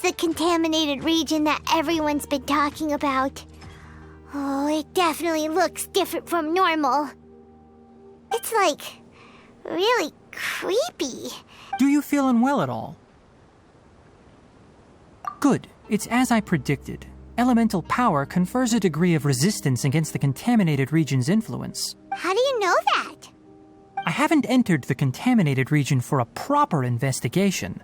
the contaminated region that everyone's been talking about. Oh, it definitely looks different from normal. It's like really creepy. Do you feel unwell at all? Good. It's as I predicted. Elemental power confers a degree of resistance against the contaminated region's influence. How do you know that? I haven't entered the contaminated region for a proper investigation,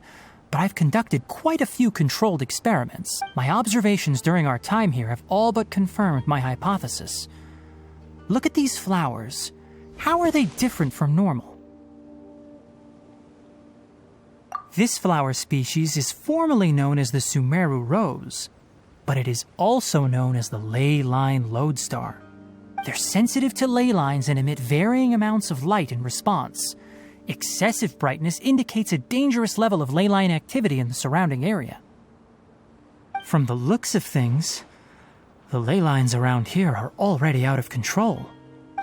but I've conducted quite a few controlled experiments. My observations during our time here have all but confirmed my hypothesis. Look at these flowers. How are they different from normal? This flower species is formally known as the Sumeru rose, but it is also known as the ley line lodestar. They're sensitive to ley lines and emit varying amounts of light in response. Excessive brightness indicates a dangerous level of ley line activity in the surrounding area. From the looks of things, the ley lines around here are already out of control.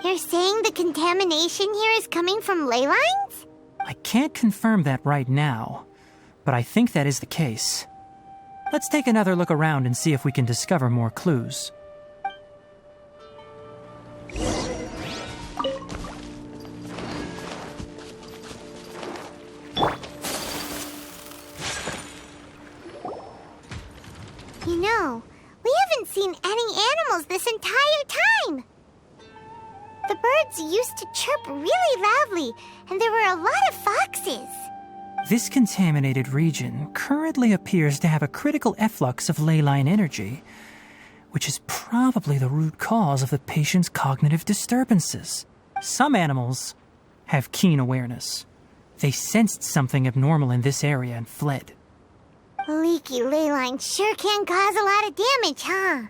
You're saying the contamination here is coming from ley lines? I can't confirm that right now, but I think that is the case. Let's take another look around and see if we can discover more clues. You know, we haven't seen any animals this entire time. The birds used to chirp really loudly, and there were a lot of foxes. This contaminated region currently appears to have a critical efflux of ley line energy, which is probably the root cause of the patient's cognitive disturbances. Some animals have keen awareness. They sensed something abnormal in this area and fled. Leaky ley lines sure can cause a lot of damage, huh?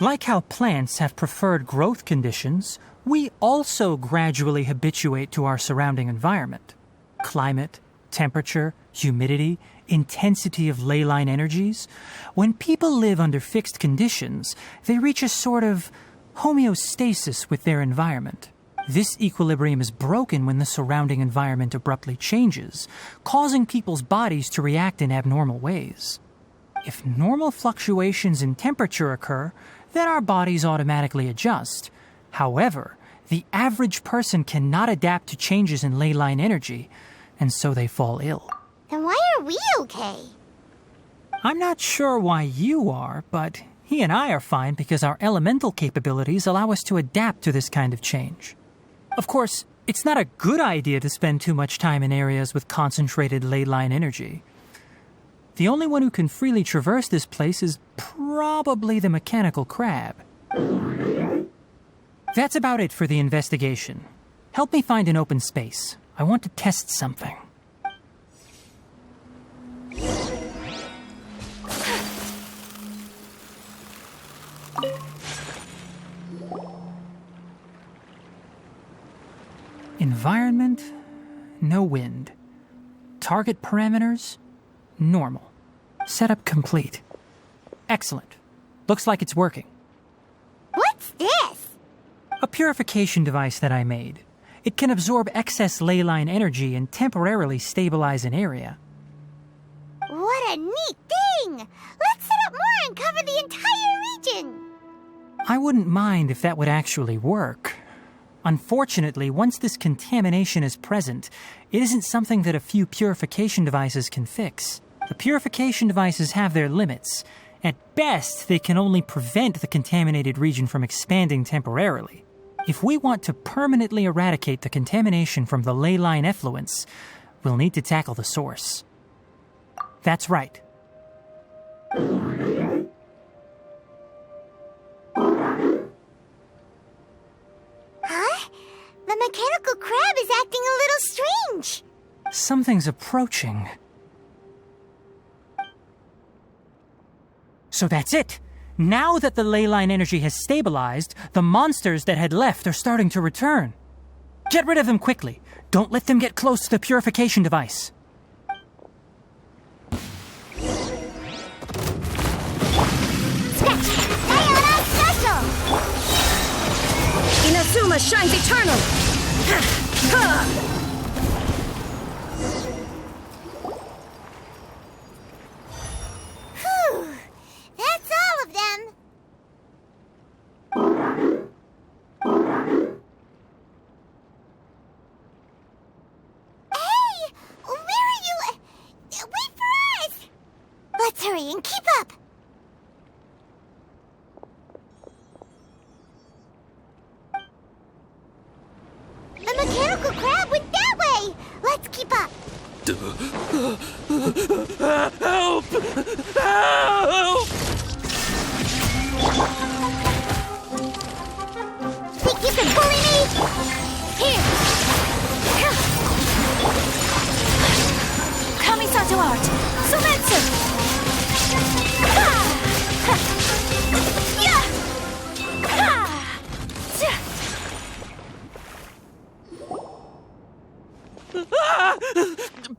Like how plants have preferred growth conditions, we also gradually habituate to our surrounding environment. Climate, temperature, humidity, intensity of ley line energies. When people live under fixed conditions, they reach a sort of homeostasis with their environment. This equilibrium is broken when the surrounding environment abruptly changes, causing people's bodies to react in abnormal ways. If normal fluctuations in temperature occur, then our bodies automatically adjust. However, the average person cannot adapt to changes in ley line energy, and so they fall ill. Then why are we okay? I'm not sure why you are, but he and I are fine because our elemental capabilities allow us to adapt to this kind of change. Of course, it's not a good idea to spend too much time in areas with concentrated ley line energy. The only one who can freely traverse this place is probably the mechanical crab. That's about it for the investigation. Help me find an open space. I want to test something. Environment, no wind. Target parameters, normal. Setup complete. Excellent. Looks like it's working. What's this? A purification device that I made. It can absorb excess ley line energy and temporarily stabilize an area. What a neat thing! Let's set up more and cover the entire region! I wouldn't mind if that would actually work. Unfortunately, once this contamination is present, it isn't something that a few purification devices can fix. The purification devices have their limits. At best, they can only prevent the contaminated region from expanding temporarily. If we want to permanently eradicate the contamination from the ley line effluence, we'll need to tackle the source. That's right. Huh? The mechanical crab is acting a little strange. Something's approaching. So that's it. Now that the ley line energy has stabilized, the monsters that had left are starting to return. Get rid of them quickly. Don't let them get close to the purification device. Sketch! Sayonara special! Inazuma shines eternal! crab went that way! Let's keep up! Help! Help! Think you can bully me? Here! Kamisato art! Sumetsu!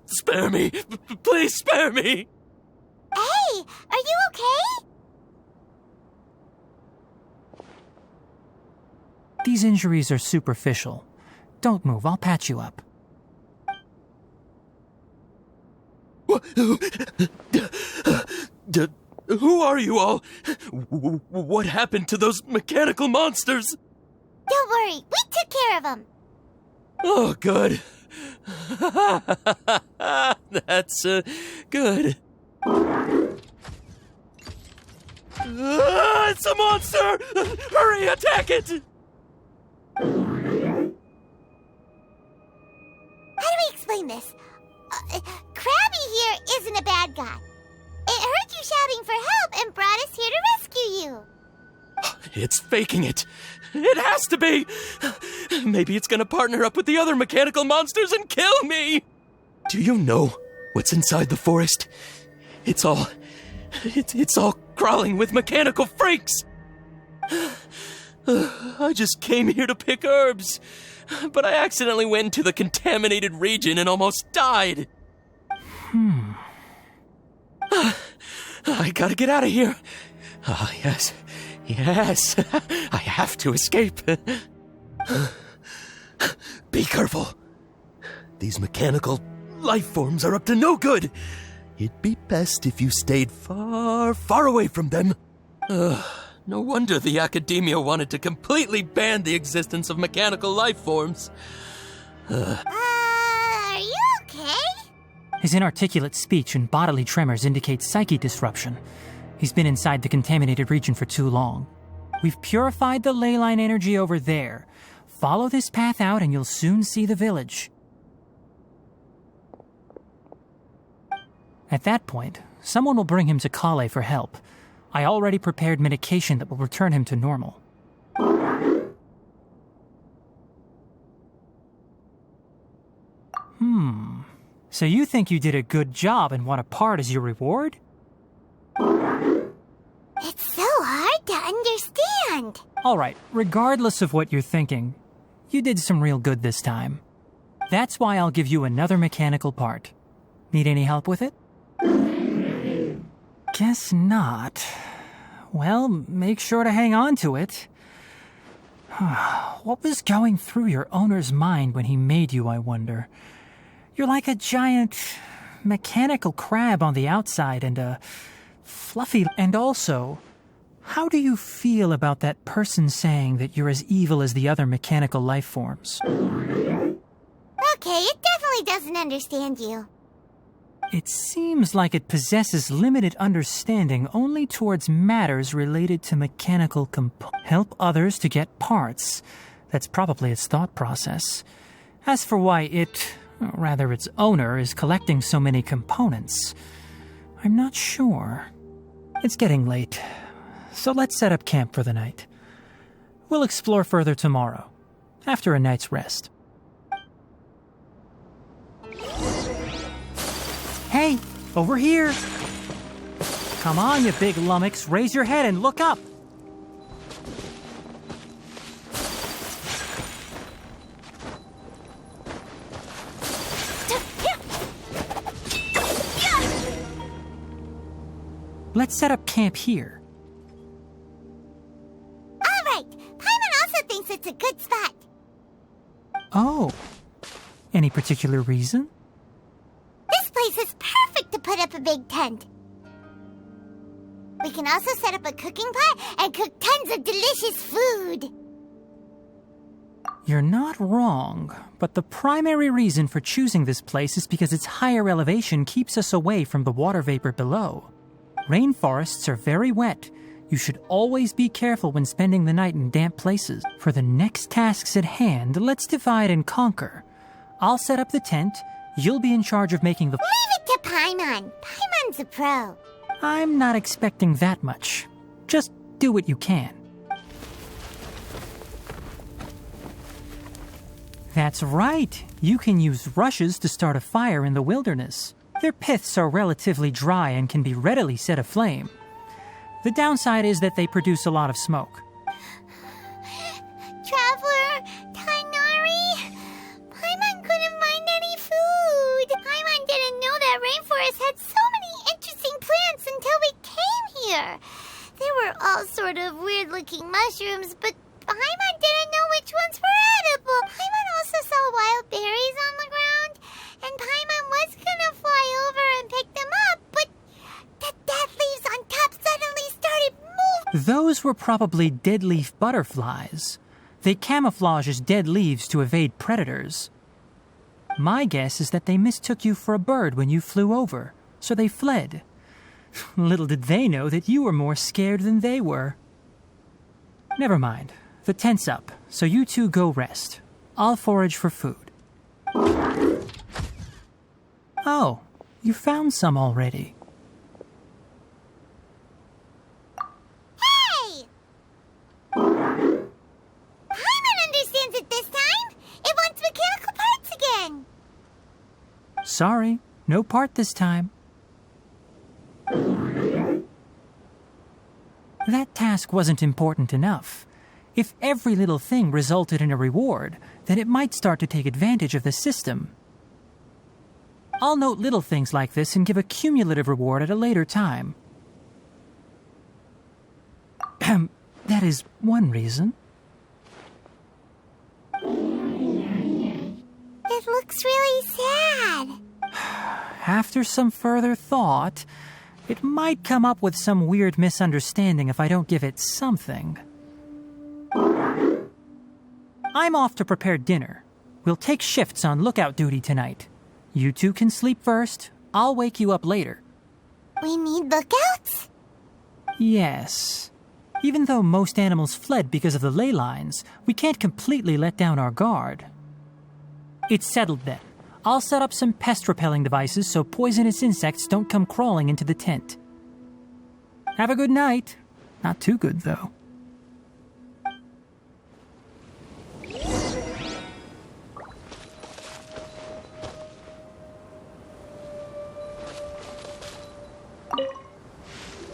Spare me! Please spare me! Hey, are you okay? These injuries are superficial. Don't move, I'll patch you up. Who are you all? What happened to those mechanical monsters? Don't worry, we took care of them. Oh, good. That's good. It's a monster! Hurry, attack it! How do we explain this? Krabby here isn't a bad guy. It heard you shouting for help and brought us here to rescue you. It's faking it. It has to be. Maybe it's gonna partner up with the other mechanical monsters and kill me. Do you know what's inside the forest? It's all crawling with mechanical freaks. I just came here to pick herbs, but I accidentally went into the contaminated region and almost died. I gotta get out of here. Ah, yes. Yes, I have to escape. Be careful. These mechanical life forms are up to no good. It'd be best if you stayed far, far away from them. No wonder the academia wanted to completely ban the existence of mechanical life forms. Are you okay? His inarticulate speech and bodily tremors indicate psyche disruption. He's been inside the contaminated region for too long. We've purified the ley line energy over there. Follow this path out and you'll soon see the village. At that point, someone will bring him to Kale for help. I already prepared medication that will return him to normal. So you think you did a good job and want a part as your reward? It's so hard to understand. Alright, regardless of what you're thinking, you did some real good this time. That's why I'll give you another mechanical part. Need any help with it? Guess not. Well, make sure to hang on to it. What was going through your owner's mind when he made you, I wonder? You're like a giant mechanical crab on the outside and a fluffy... And also, how do you feel about that person saying that you're as evil as the other mechanical life forms? Okay, it definitely doesn't understand you. It seems like it possesses limited understanding only towards matters related to mechanical components. Help others to get parts. That's probably its thought process. As for why it, or rather its owner, is collecting so many components, I'm not sure. It's getting late, so let's set up camp for the night. We'll explore further tomorrow, after a night's rest. Hey, over here! Come on, you big lummox, raise your head and look up! Let's set up camp here. All right, Paimon also thinks it's a good spot. Oh, any particular reason? This place is perfect to put up a big tent. We can also set up a cooking pot and cook tons of delicious food. You're not wrong, but the primary reason for choosing this place is because its higher elevation keeps us away from the water vapor below. Rainforests are very wet. You should always be careful when spending the night in damp places. For the next tasks at hand, let's divide and conquer. I'll set up the tent. You'll be in charge of making the... Leave it to Paimon. Paimon's a pro. I'm not expecting that much. Just do what you can. That's right. You can use rushes to start a fire in the wilderness. Their piths are relatively dry and can be readily set aflame. The downside is that they produce a lot of smoke. Traveler, Tainari, Paimon couldn't find any food. Paimon didn't know that rainforest had so many interesting plants until we came here. There were all sort of weird-looking mushrooms, but Paimon didn't know which ones were edible. Paimon also saw wild berries on the ground, and Paimon was gonna fly over and pick them up, but the dead leaves on top suddenly started moving. Those were probably dead leaf butterflies. They camouflage as dead leaves to evade predators. My guess is that they mistook you for a bird when you flew over, so they fled. Little did they know that you were more scared than they were. Never mind. The tent's up, so you two go rest. I'll forage for food. Oh, you found some already. Hey! Paimon understands it this time. It wants mechanical parts again. Sorry, no part this time. That task wasn't important enough. If every little thing resulted in a reward, then it might start to take advantage of the system. I'll note little things like this and give a cumulative reward at a later time. That is one reason. It looks really sad. After some further thought, it might come up with some weird misunderstanding if I don't give it something. I'm off to prepare dinner. We'll take shifts on lookout duty tonight. You two can sleep first. I'll wake you up later. We need lookouts? Yes. Even though most animals fled because of the ley lines, we can't completely let down our guard. It's settled then. I'll set up some pest-repelling devices so poisonous insects don't come crawling into the tent. Have a good night. Not too good, though.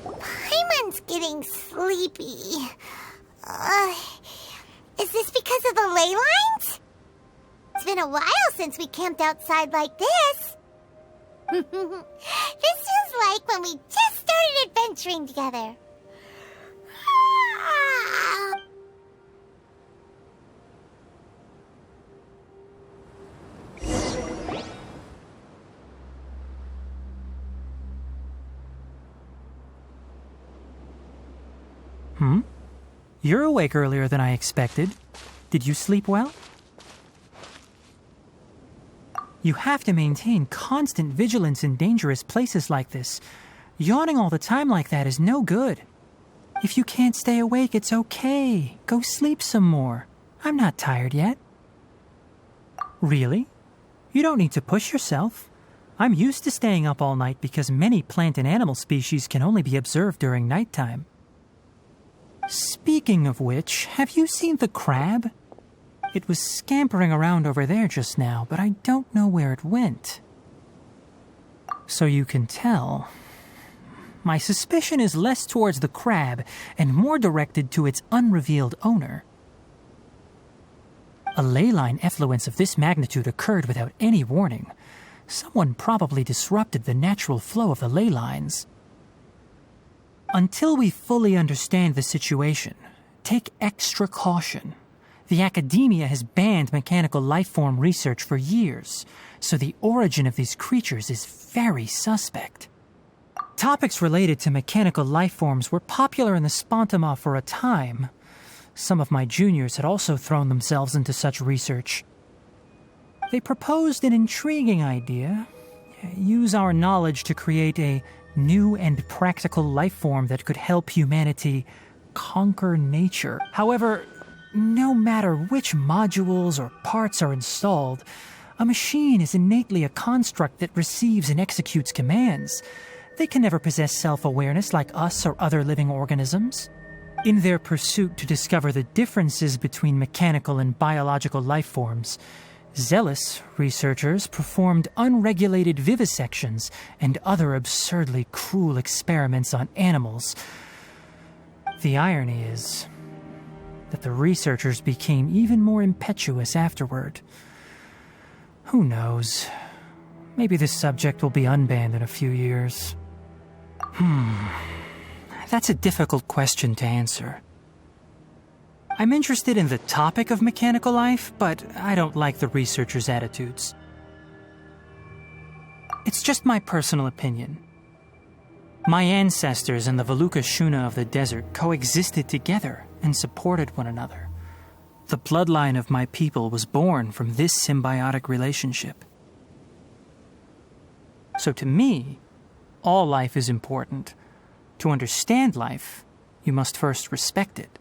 Paimon's getting sleepy. Is this because of the ley lines? It's been a while since we camped outside like this. This feels like when we just started adventuring together. You're awake earlier than I expected. Did you sleep well? You have to maintain constant vigilance in dangerous places like this. Yawning all the time like that is no good. If you can't stay awake, it's okay. Go sleep some more. I'm not tired yet. Really? You don't need to push yourself. I'm used to staying up all night because many plant and animal species can only be observed during nighttime. Speaking of which, have you seen the crab? It was scampering around over there just now, but I don't know where it went. So you can tell. My suspicion is less towards the crab and more directed to its unrevealed owner. A ley line effluence of this magnitude occurred without any warning. Someone probably disrupted the natural flow of the ley lines. Until we fully understand the situation, take extra caution. The academia has banned mechanical lifeform research for years, so the origin of these creatures is very suspect. Topics related to mechanical lifeforms were popular in the Spontama for a time. Some of my juniors had also thrown themselves into such research. They proposed an intriguing idea. Use our knowledge to create a new and practical lifeform that could help humanity conquer nature. However, no matter which modules or parts are installed, A machine is innately a construct that receives and executes commands. They can never possess self-awareness like us or other living organisms. In their pursuit to discover the differences between mechanical and biological life forms, zealous researchers performed unregulated vivisections and other absurdly cruel experiments on animals. The irony is that the researchers became even more impetuous afterward. Who knows? Maybe this subject will be unbanned in a few years. That's a difficult question to answer. I'm interested in the topic of mechanical life, but I don't like the researchers' attitudes. It's just my personal opinion. My ancestors and the Valuka Shuna of the desert coexisted together and supported one another. The bloodline of my people was born from this symbiotic relationship. So to me, all life is important. To understand life, you must first respect it.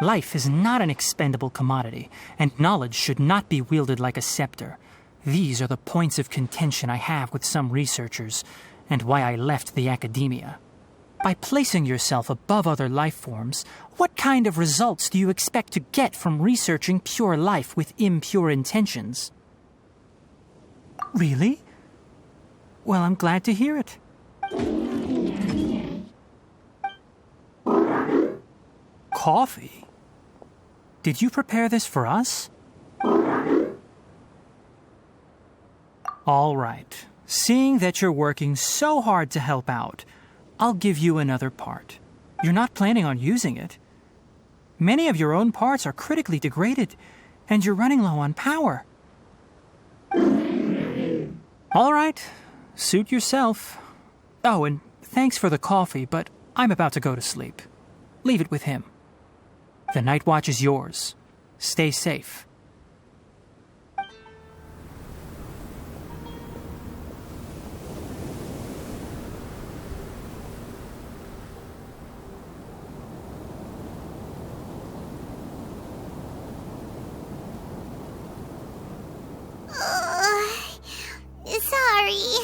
Life is not an expendable commodity, and knowledge should not be wielded like a scepter. These are the points of contention I have with some researchers, and why I left the academia. By placing yourself above other life forms, what kind of results do you expect to get from researching pure life with impure intentions? Really? Well, I'm glad to hear it. Coffee? Did you prepare this for us? All right. Seeing that you're working so hard to help out, I'll give you another part. You're not planning on using it. Many of your own parts are critically degraded, and you're running low on power. All right. Suit yourself. Oh, and thanks for the coffee, but I'm about to go to sleep. Leave it with him. The night watch is yours. Stay safe. Sorry.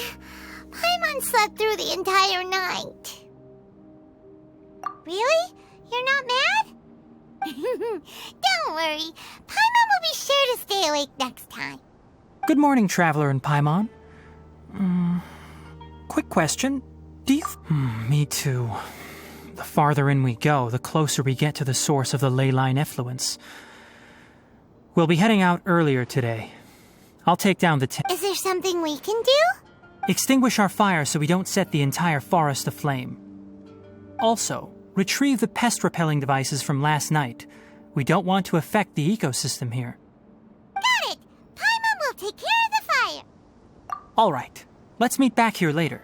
Paimon slept through the entire night. Really? You're not mad? Don't worry. Paimon will be sure to stay awake next time. Good morning, Traveler and Paimon. Quick question. Do you... me too. The farther in we go, the closer we get to the source of the ley line effluence. We'll be heading out earlier today. I'll take down the Is there something we can do? Extinguish our fire so we don't set the entire forest aflame. Also, retrieve the pest-repelling devices from last night. We don't want to affect the ecosystem here. Got it! Paimon will take care of the fire. All right. Let's meet back here later.